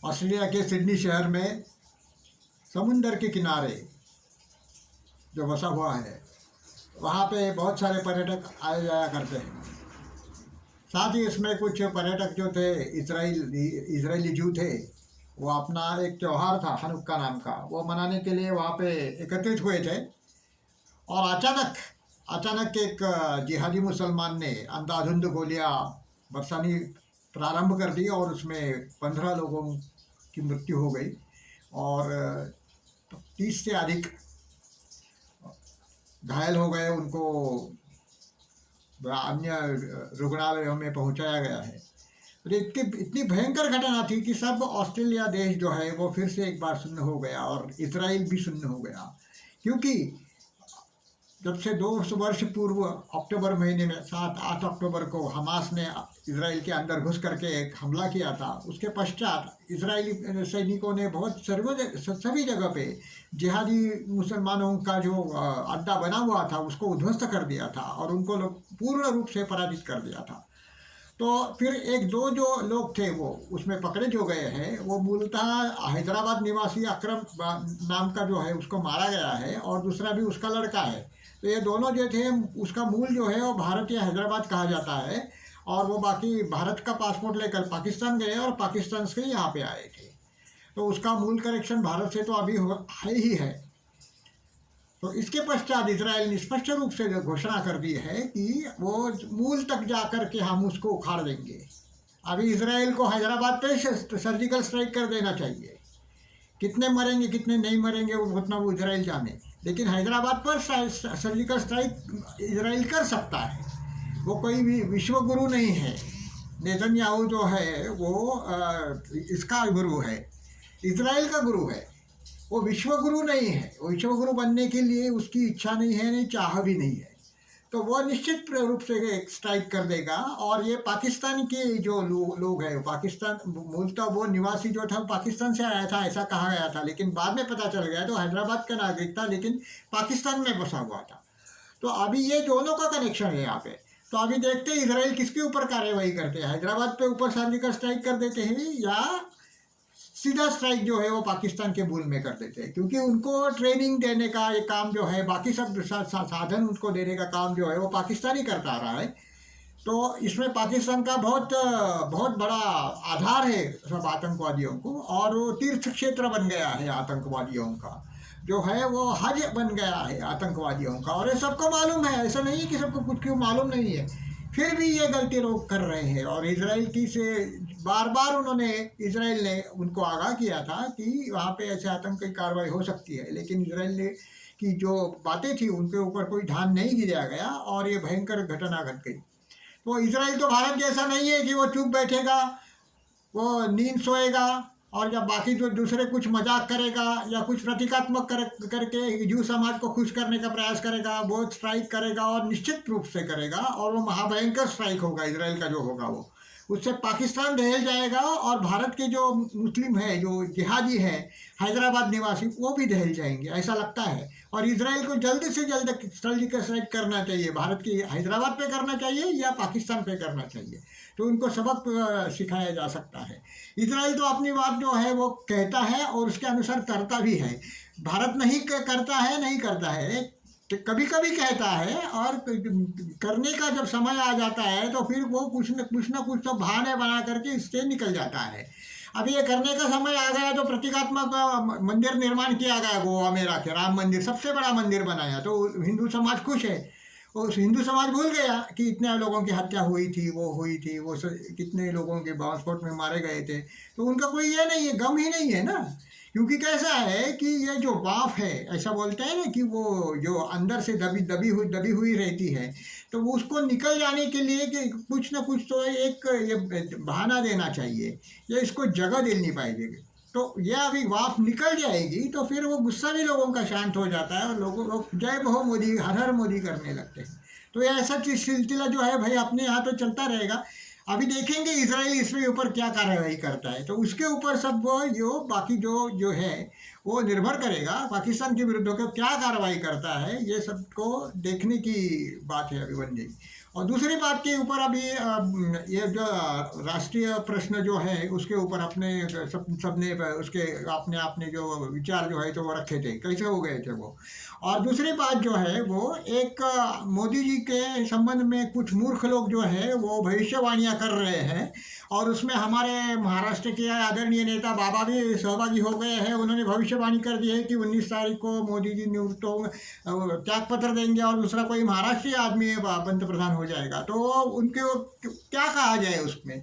Australia के Sydney शहर में समुंदर के किनारे जो बसा हुआ है, वहाँ पे बहुत सारे पर्यटक आए जाया करते हैं। साथ ही इसमें कुछ पर्यटक जो थे, इजरायली जू थे, वो अपना एक त्यौहार था हनुक्का नाम का, वो मनाने के लिए वहाँ पे एकत्रित हुए थे। और अचानक एक जिहादी मुसलमान ने अंधाधुंध गोलियां बरसानी प्रारंभ कर दी और उसमें 15 लोगों की मृत्यु हो गई और 30 से अधिक घायल हो गए। उनको अन्य रुग्णालयों में पहुंचाया गया है। और इतनी भयंकर घटना थी कि सब ऑस्ट्रेलिया देश जो है वो फिर से एक बार शून्य हो गया और इसराइल भी शून्य हो गया। क्योंकि जब से 2 वर्ष पूर्व अक्टूबर महीने में 7-8 अक्टूबर को हमास ने इसराइल के अंदर घुस करके एक हमला किया था, उसके पश्चात इजरायली सैनिकों ने सभी जगह पे जिहादी मुसलमानों का जो अड्डा बना हुआ था उसको उध्वस्त कर दिया था और उनको पूर्ण रूप से पराजित कर दिया था। तो फिर एक दो जो लोग थे वो उसमें पकड़े जो गए हैं, वो मूलतः हैदराबाद निवासी अकरम नाम का जो है उसको मारा गया है और दूसरा भी उसका लड़का है। तो ये दोनों जो थे, उसका मूल जो है वो भारत या हैदराबाद कहा जाता है और वो बाकी भारत का पासपोर्ट लेकर पाकिस्तान गए और पाकिस्तान से यहाँ पे आए थे। तो उसका मूल कनेक्शन भारत से तो अभी है ही है। तो इसके पश्चात इसराइल ने स्पष्ट रूप से घोषणा कर दी है कि वो मूल तक जाकर के हम उसको उखाड़ देंगे। अभी इसराइल को हैदराबाद पे सर्जिकल स्ट्राइक कर देना चाहिए। कितने मरेंगे कितने नहीं मरेंगे वो उतना वो इसराइल जाने, लेकिन हैदराबाद पर सर्जिकल स्ट्राइक इसराइल कर सकता है। वो कोई भी विश्व गुरु नहीं है। नेतन्याहू जो है वो इसका गुरु है, इसराइल का गुरु है। वो विश्व गुरु नहीं है। वो विश्व गुरु बनने के लिए उसकी इच्छा नहीं है, नहीं चाह भी नहीं है। तो वो निश्चित रूप से एक स्ट्राइक कर देगा। और ये पाकिस्तान के जो लोग हैं, पाकिस्तान मूलतः वो निवासी जो था पाकिस्तान से आया था ऐसा कहा गया था, लेकिन बाद में पता चल गया तो हैदराबाद का नागरिक था लेकिन पाकिस्तान में बसा हुआ था। तो अभी ये दोनों का कनेक्शन है यहाँ पे। तो अभी देखते हैं इसराइल किसके ऊपर कार्यवाही करते हैं, हैदराबाद पे ऊपर सर्जिकल स्ट्राइक कर देते हैं या सीधा स्ट्राइक जो है वो पाकिस्तान के मूल में कर देते हैं। क्योंकि उनको ट्रेनिंग देने का ये काम जो है, बाकी सब साधन उनको देने का काम जो है वो पाकिस्तान ही करता रहा है। तो इसमें पाकिस्तान का बहुत बड़ा आधार है सब आतंकवादियों को, और वो तीर्थ क्षेत्र बन गया है आतंकवादियों का, जो है वो हज बन गया है आतंकवादियों का। और ये सबको मालूम है, ऐसा नहीं है कि सबको कुछ क्यों मालूम नहीं है, फिर भी ये गलती लोग कर रहे हैं। और इसराइल की से बार बार इसराइल ने उनको आगाह किया था कि वहाँ पे ऐसे आतंकी कार्रवाई हो सकती है, लेकिन इसराइल ने की जो बातें थी उनके ऊपर कोई ध्यान नहीं दिया गया और ये भयंकर घटना घट गई। तो इसराइल तो भारत जैसा नहीं है कि वो चुप बैठेगा, वो नींद सोएगा और जब बाकी जो दूसरे कुछ मजाक करेगा या कुछ प्रतीकात्मक करके हिंदू समाज को खुश करने का प्रयास करेगा, वो स्ट्राइक करेगा और निश्चित रूप से करेगा। और वो महाभयंकर स्ट्राइक होगा इसराइल का जो होगा, वो उससे पाकिस्तान दहल जाएगा और भारत के जो मुस्लिम है, जो जिहादी है हैदराबाद निवासी, वो भी दहल जाएंगे ऐसा लगता है। और इसराइल को जल्द से जल्द सर्जिकल स्ट्राइक करना चाहिए, भारत की हैदराबाद पे करना चाहिए या पाकिस्तान पे करना चाहिए, तो उनको सबक सिखाया जा सकता है। इसराइल तो अपनी बात जो है वो कहता है और उसके अनुसार करता भी है। भारत नहीं करता है, नहीं करता है, कभी कभी कहता है और करने का जब समय आ जाता है तो फिर वो कुछ न कुछ तो बहाने बना करके इससे निकल जाता है। अभी ये करने का समय आ गया तो प्रतीकात्मक मंदिर निर्माण किया गया गोवा में, राखे राम मंदिर सबसे बड़ा मंदिर बनाया, तो हिंदू समाज खुश है। और हिंदू समाज भूल गया कि इतने लोगों की हत्या हुई थी, वो कितने लोगों के बॉम्ब में मारे गए थे। तो उनका कोई ये नहीं है, गम ही नहीं है ना। क्योंकि कैसा है कि ये जो वाफ है, ऐसा बोलते हैं ना कि वो जो अंदर से दबी हुई रहती है, तो वो उसको निकल जाने के लिए कि कुछ ना कुछ तो एक ये बहाना देना चाहिए, या इसको जगह देनी पाएगी। तो यह अभी वाफ निकल जाएगी तो फिर वो गुस्सा भी लोगों का शांत हो जाता है और लोग जय भो मोदी, हर हर मोदी करने लगते हैं। तो ये ऐसा सिलसिला जो है भाई अपने यहाँ तो चलता रहेगा। अभी देखेंगे इसराइल इसके ऊपर क्या कार्रवाई करता है, तो उसके ऊपर सब जो बाकी जो है वो निर्भर करेगा। पाकिस्तान के विरुद्ध क्या कार्रवाई करता है, ये सबको देखने की बात है अभी बन गई। और दूसरी बात के ऊपर अभी ये जो राष्ट्रीय प्रश्न जो है उसके ऊपर अपने सबने उसके अपने अपने जो विचार जो है तो वो रखे थे, कैसे हो गए थे वो। और दूसरी बात जो है वो एक मोदी जी के संबंध में कुछ मूर्ख लोग जो है वो भविष्यवाणियां कर रहे हैं, और उसमें हमारे महाराष्ट्र के आदरणीय नेता बाबा भी सहभागी हो गए हैं। उन्होंने भविष्यवाणी कर दी है कि 19 तारीख को मोदी जी निवृत्त हो त्याग पत्र देंगे और दूसरा कोई महाराष्ट्रीय आदमी पंतप्रधान हो जाएगा। तो उनके क्या कहा जाए उसमें।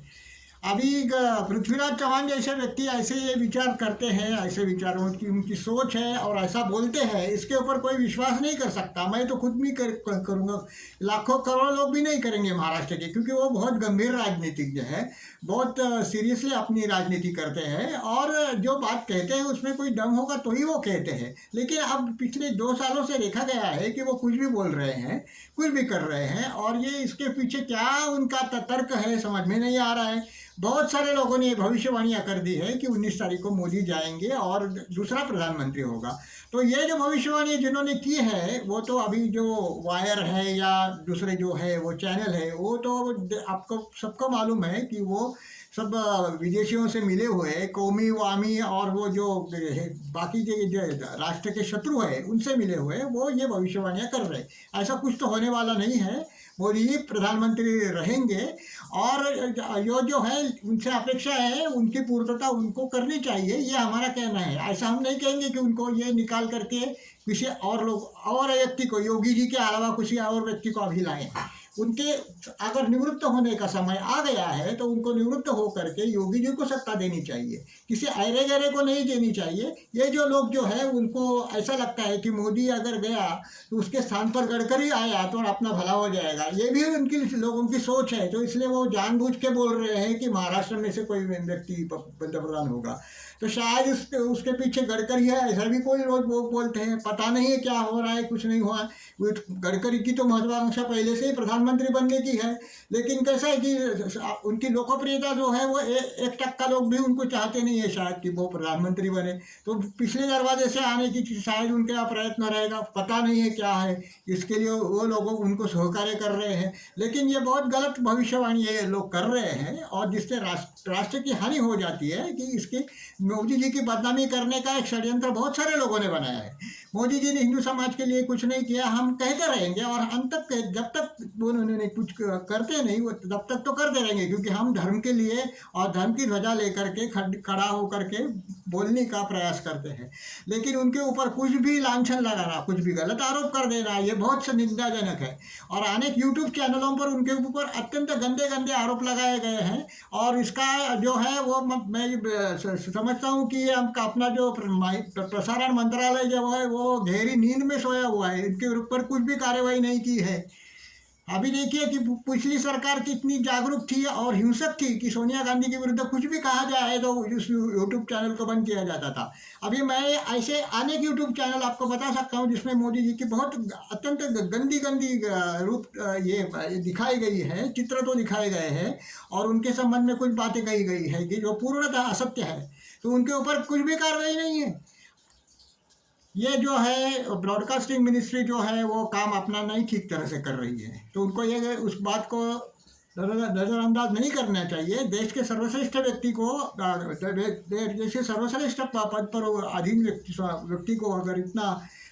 अभी पृथ्वीराज चौहान जैसे व्यक्ति ऐसे ये विचार करते हैं, ऐसे विचारों की उनकी सोच है और ऐसा बोलते हैं, इसके ऊपर कोई विश्वास नहीं कर सकता। मैं तो खुद भी करूँगा, लाखों करोड़ों लोग भी नहीं करेंगे महाराष्ट्र के, क्योंकि वो बहुत गंभीर राजनीतिज्ञ है, बहुत सीरियसली अपनी राजनीति करते हैं और जो बात कहते हैं उसमें कोई दम होगा तो ही वो कहते हैं। लेकिन अब पिछले 2 सालों से देखा गया है कि वो कुछ भी बोल रहे हैं, कुछ भी कर रहे हैं, और ये इसके पीछे क्या उनका तर्क है समझ में नहीं आ रहा है। बहुत सारे लोगों ने भविष्यवाणियां कर दी है कि 19 तारीख को मोदी जाएंगे और दूसरा प्रधानमंत्री होगा। तो ये जो भविष्यवाणी जिन्होंने की है वो तो अभी जो वायर है या दूसरे जो है वो चैनल है वो तो आपको सबको मालूम है कि वो सब विदेशियों से मिले हुए कौमी वामी और वो जो बाकी जो राष्ट्र के शत्रु है उनसे मिले हुए वो ये भविष्यवाणियां कर रहे हैं। ऐसा कुछ तो होने वाला नहीं है। मोदी जी प्रधानमंत्री रहेंगे और जो है उनसे अपेक्षा है उनकी पूर्तता उनको करनी चाहिए, ये हमारा कहना है। ऐसा हम नहीं कहेंगे कि उनको ये निकाल करके किसी और लोग और व्यक्ति को, योगी जी के अलावा किसी और व्यक्ति को अभी लाएं। उनके अगर निवृत्त होने का समय आ गया है तो उनको निवृत्त हो करके योगी जी को सत्ता देनी चाहिए, किसी अरे गहरे को नहीं देनी चाहिए। ये जो लोग जो है उनको ऐसा लगता है कि मोदी अगर गया तो उसके स्थान पर गडकरी आया तो अपना भला हो जाएगा, ये भी उनकी लोगों की सोच है। तो इसलिए वो जानबूझ के बोल रहे हैं कि महाराष्ट्र में से कोई व्यक्ति पंतप्रधान होगा। तो शायद उसके पीछे गडकरी है, ऐसा भी कोई लोग वो बोलते हैं। पता नहीं है क्या हो रहा है, कुछ नहीं हुआ। गडकरी की तो महत्वाकांक्षा पहले से ही प्रधानमंत्री बनने की है, लेकिन कैसा है कि उनकी लोकप्रियता जो है वो 1% लोग भी उनको चाहते नहीं है शायद कि वो प्रधानमंत्री बने। तो पिछले दरवाजे से आने की शायद उनका प्रयत्न रहेगा, पता नहीं है क्या है। इसके लिए वो लोग उनको सहकार्य कर रहे हैं, लेकिन ये बहुत गलत भविष्यवाणी ये लोग कर रहे हैं और जिससे राष्ट्र की हानि हो जाती है। कि इसकी मोदी जी की बदनामी करने का एक षड्यंत्र बहुत सारे लोगों ने बनाया है। मोदी जी ने हिंदू समाज के लिए कुछ नहीं किया, हम कहते रहेंगे और अंत तक जब तक उन्होंने कुछ करते नहीं वो तब तक तो करते रहेंगे, क्योंकि हम धर्म के लिए और धर्म की ध्वजा लेकर के खड़ा होकर के बोलने का प्रयास करते हैं। लेकिन उनके ऊपर कुछ भी लांछन लगाना, कुछ भी गलत आरोप कर देना, ये बहुत निंदाजनक है। और अनेक यूट्यूब चैनलों पर उनके ऊपर अत्यंत गंदे गंदे आरोप लगाए गए हैं और इसका जो है वो मैं समझता हूँ कि अपना जो प्रसारण मंत्रालय जो है वो गहरी नींद में सोया हुआ है, इनके ऊपर कुछ भी कार्रवाई नहीं की है। अभी देखिए कि पिछली सरकार कितनी जागरूक थी और हिंसक थी कि सोनिया गांधी के विरुद्ध कुछ भी कहा जाए तो उस यूट्यूब चैनल को बंद किया जाता था। अभी मैं ऐसे अनेक यूट्यूब चैनल आपको बता सकता हूं जिसमें मोदी जी की बहुत अत्यंत गंदी गंदी रूप ये दिखाई गई है, चित्र तो दिखाए गए हैं और उनके संबंध में कुछ बातें कही गई है कि जो पूर्णतः असत्य है, तो उनके ऊपर कुछ भी कार्रवाई नहीं है। ये जो है ब्रॉडकास्टिंग मिनिस्ट्री जो है वो काम अपना नहीं ठीक तरह से कर रही है, तो उनको ये उस बात को नज़रअंदाज नहीं करना चाहिए। देश के सर्वश्रेष्ठ व्यक्ति को, देश के सर्वश्रेष्ठ पद पर अधीन व्यक्ति को अगर इतना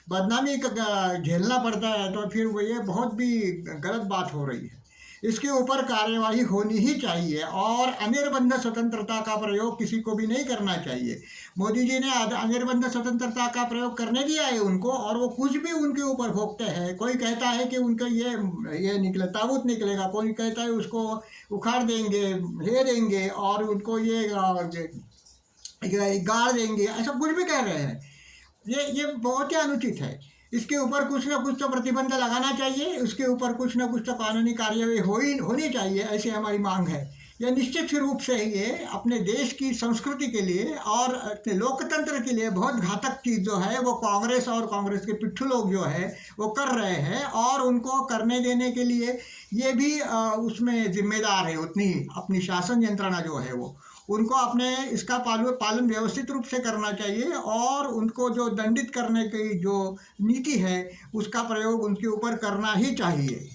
बदनामी झेलना पड़ता है तो फिर वो ये बहुत भी गलत बात हो रही है। इसके ऊपर कार्यवाही होनी ही चाहिए और अनिर्बंध स्वतंत्रता का प्रयोग किसी को भी नहीं करना चाहिए। मोदी जी ने अनिर्बंध स्वतंत्रता का प्रयोग करने दिया है उनको और वो कुछ भी उनके ऊपर भोगते हैं। कोई कहता है कि उनका ये निकले ताबूत निकलेगा, कोई कहता है उसको उखाड़ देंगे, ले देंगे और उनको ये गाड़ देंगे, ऐसा कुछ भी कह रहे हैं। ये बहुत ही अनुचित है। इसके ऊपर कुछ ना कुछ तो प्रतिबंध लगाना चाहिए, उसके ऊपर कुछ ना कुछ तो कानूनी कार्यवाही होनी चाहिए, ऐसी हमारी मांग है। यह निश्चित रूप से ये अपने देश की संस्कृति के लिए और अपने लोकतंत्र के लिए बहुत घातक चीज़ जो है वो कांग्रेस और कांग्रेस के पिट्ठू लोग जो है वो कर रहे हैं और उनको करने देने के लिए ये भी उसमें जिम्मेदार है उतनी अपनी शासन यंत्रणा जो है वो उनको अपने इसका पालन व्यवस्थित रूप से करना चाहिए और उनको जो दंडित करने की जो नीति है उसका प्रयोग उनके ऊपर करना ही चाहिए।